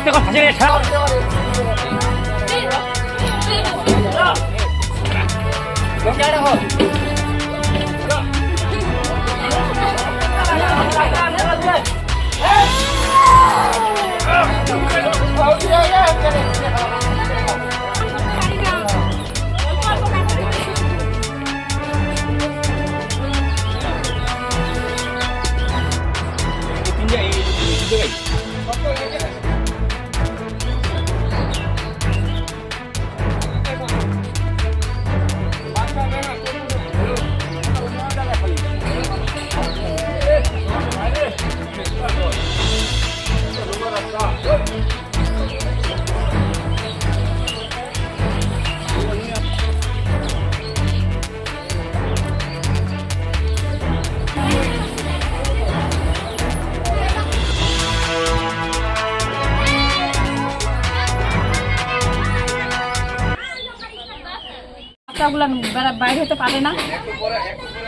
আস্তে করে ফাঁসি রে ছাড়। বাইরে হতে পারে না,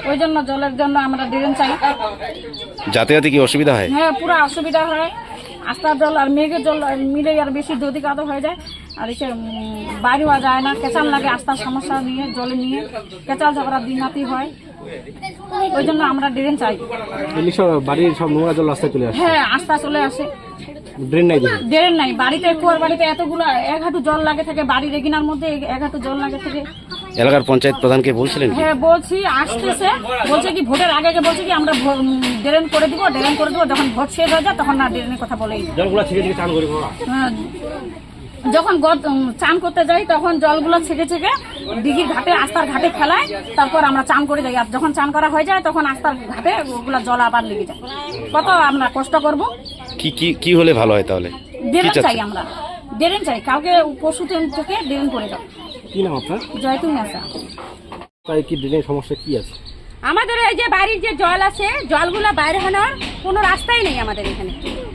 ওই জন্য জলের জন্য আমরা ড্রেন চাই। যাতায়াতে কি অসুবিধা হয়? হ্যাঁ, পুরো অসুবিধা হয়। আস্তার জল আর মেঘের জল মিলে আর বেশি দধি কাদো হয়ে যায়, আর এসে বাইরে হওয়া যায় না। কেঁচাল লাগে আস্তার সমস্যা নিয়ে, জলে নিয়ে কেঁচাল ঝগড়া দিনাতি হয়, ওই জন্য আমরা ড্রেন চাই। বাড়ির সব নোংরা জল রাস্তায় চলে আসে? হ্যাঁ, আস্তা চলে আসে। ড্রেন নাই? ড্রেন নাই বাড়িতে, কুয়ার বাড়িতে এতগুলো এক হাঁটু জল লাগে থাকে, বাড়ির এগিনার মধ্যে এক হাঁটু জল লাগে থাকে। এলাকার পঞ্চায়েত প্রধানকে বলছিলেন? হ্যাঁ বলছি, আসতেছে, বলছে কি ভোটের আগে বলছে কি আমরা ড্রেন করে দিব, ড্রেন করে দেবো। যখন ভোট শেষ হয়ে যায় তখন না ড্রেনের কথা বলেই। যখন চান করতে যাই তখন জলগুলো ছেঁকে ছেঁকে দিঘির ঘাটে, আস্তার ঘাটে ফেলায়, তারপর আমরা চান করে যাই। আর যখন চান করা হয়ে যায় তখন আস্তার ঘাটে ওগুলো জল আবার লেগে যায়। কত আমরা কষ্ট করবো। কি হলে ভালো হয় তাহলে? ড্রেন চাই, আমরা ড্রেন চাই। কাউকে পশু থেকে ড্রেন করে দাও। কি নাম আপনার? জয়তুন আসা। তাই কি ড্রেনের সমস্যা কি আছে? আমাদের এই যে বাড়ির যে জল আছে, জলগুলো বাইরে হওয়ার কোনো রাস্তাই নেই আমাদের এখানে।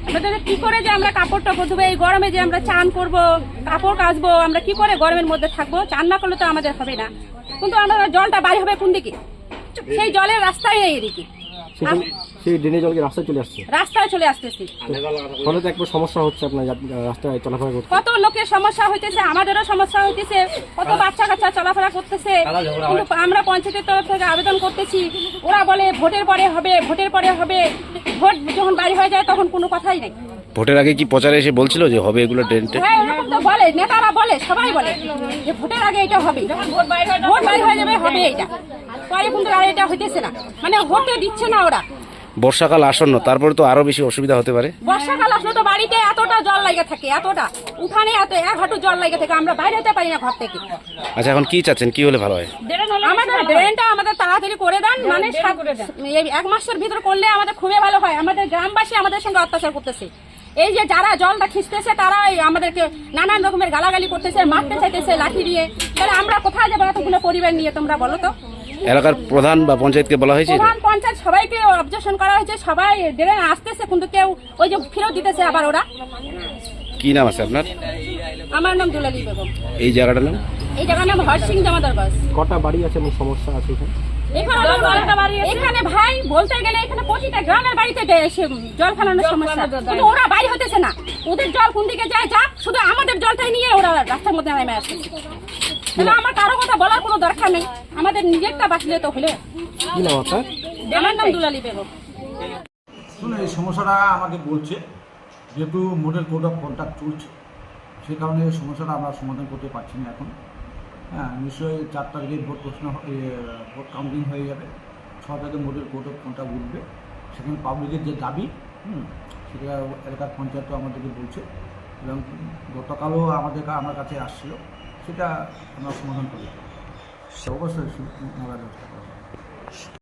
আমাদের কি করে যে আমরা কাপড় টাপড় ধুবো, এই গরমে যে আমরা চান করবো, কাপড় কাচবো, আমরা কি করে গরমের মধ্যে থাকবো? চান না করলে তো আমাদের হবে না। কিন্তু আমরা জলটা বাইরে হবে কোন দিকে? সেই জলের রাস্তাই নেই এদিকে। সেই ড্রেনের জল কি রাস্তায় চলে আসছে? রাস্তায় চলে আসতেছি, ফলে তো একবার সমস্যা হচ্ছে আপনার রাস্তায় চলাফেরা করতে। কত লোকের সমস্যা হইতেছে, আমাদেরও সমস্যা হইতেছে, কত বাচ্চা কাচ্চা চলাফেরা করতেছে। কিন্তু আমরা পঞ্চায়েতের তরফ থেকে আবেদন করতেছি, ওরা বলে ভোটের পরে হবে, ভোটের পরে হবে। ভোট যখন বাড়ি হয়ে যায় তখন কোনো কথাই নাই। ভোটের আগে কি প্রচারে এসে বলছিল যে হবে এগুলো ড্রেনটা? হ্যাঁ, এরকম তো বলে, নেতারা বলে, সবাই বলে যে ভোটের আগে এটা হবে, ভোট বাইরে হয়ে যাবে হবে এটা। পরে কিন্তু আর এটা হইতেছে না, মানে হতে দিচ্ছে না ওরা। বর্ষাকাল আসন্ন, তারপরে তো আরো বেশি অসুবিধা হতে পারে। বর্ষাকাল আসলে তো বাড়িতে এতটা জল লাগে থাকে, এতটা উঠানে এত এক হাঁটু জল লাগে থাকে, আমরা বাইরে হতে পারি না ঘর থেকে। আচ্ছা, এখন কি চাচ্ছেন, কি হলে ভালো হয়? আমাদের ড্রেনটা আমাদের তাড়াতাড়ি করে দেন, মানে এই 1 মাসের ভিতর করলে আমাদের খুবই ভালো হয়। আমাদের গ্রামবাসী আমাদের সঙ্গে অত্যাচার করতেছে। এই যে যারা জলটা খিঁচতেছে তারা আমাদেরকে নানান রকমের গালাগালি করতেছে, মারতে চাইতেছে লাঠি দিয়ে। তাহলে আমরা কোথায় যাবো এতগুলো পরিবার নিয়ে, তোমরা বলো তো? এলাকার প্রধান বা পঞ্চায়েতকে বলা হয়েছে? প্রধান পঞ্চায়েত সবাইকে অবজেকশন করা হয়েছে, সবাই ড্রেন আসতেছে, কিন্তু কেউ ওই যে ফেরত দিতেছে আবার ওরা। কি নাম আছে আপনার? আমার নাম দুলালী বেগম। এই জায়গাটার নাম? এই জায়গার নাম হরসিং জমাদার বাস। কটা বাড়ি আছে এবং সমস্যা আছে এখানে? এখানে ভাই বলতে গেলে এখানে প্রতিটা গ্রামের বাড়িতে জল ফেলানোর সমস্যা, কিন্তু ওরা বাইরে হতেছে না। ওদের জল কোন দিকে যায় যাক, শুধু আমাদের জলটাই নিয়ে ওরা রাস্তার মধ্যে নেমে আসছে। তাহলে আমার কারো কথা বলার কোনো দরকার নেই, আমাদের নিজেরটা বাঁচলে তো হলে। কি নাম আপনার? আমার নাম দুলালী বেগম। শুনে এই সমস্যাটা আমাকে বলছে, যেহেতু মডেল কোড অফ কন্ডাক্ট চলছে, সেই কারণে এই সমস্যাটা আমরা সমাধান করতে পারছি না এখন। হ্যাঁ, নিশ্চয়ই 4 তারিখে ভোট কাউন্টিং হয়ে যাবে, 6 তারিখে মডেল কোড অফ কন্ডাক্ট উঠবে। সেখানে পাবলিকের যে দাবি, সেটা এলাকার পঞ্চায়েতও আমাদেরকে বলছে, এবং গতকালও আমার কাছে আসছিল, সেটা আমরা সমাধান করি। অবশ্যই ব্যবস্থা করা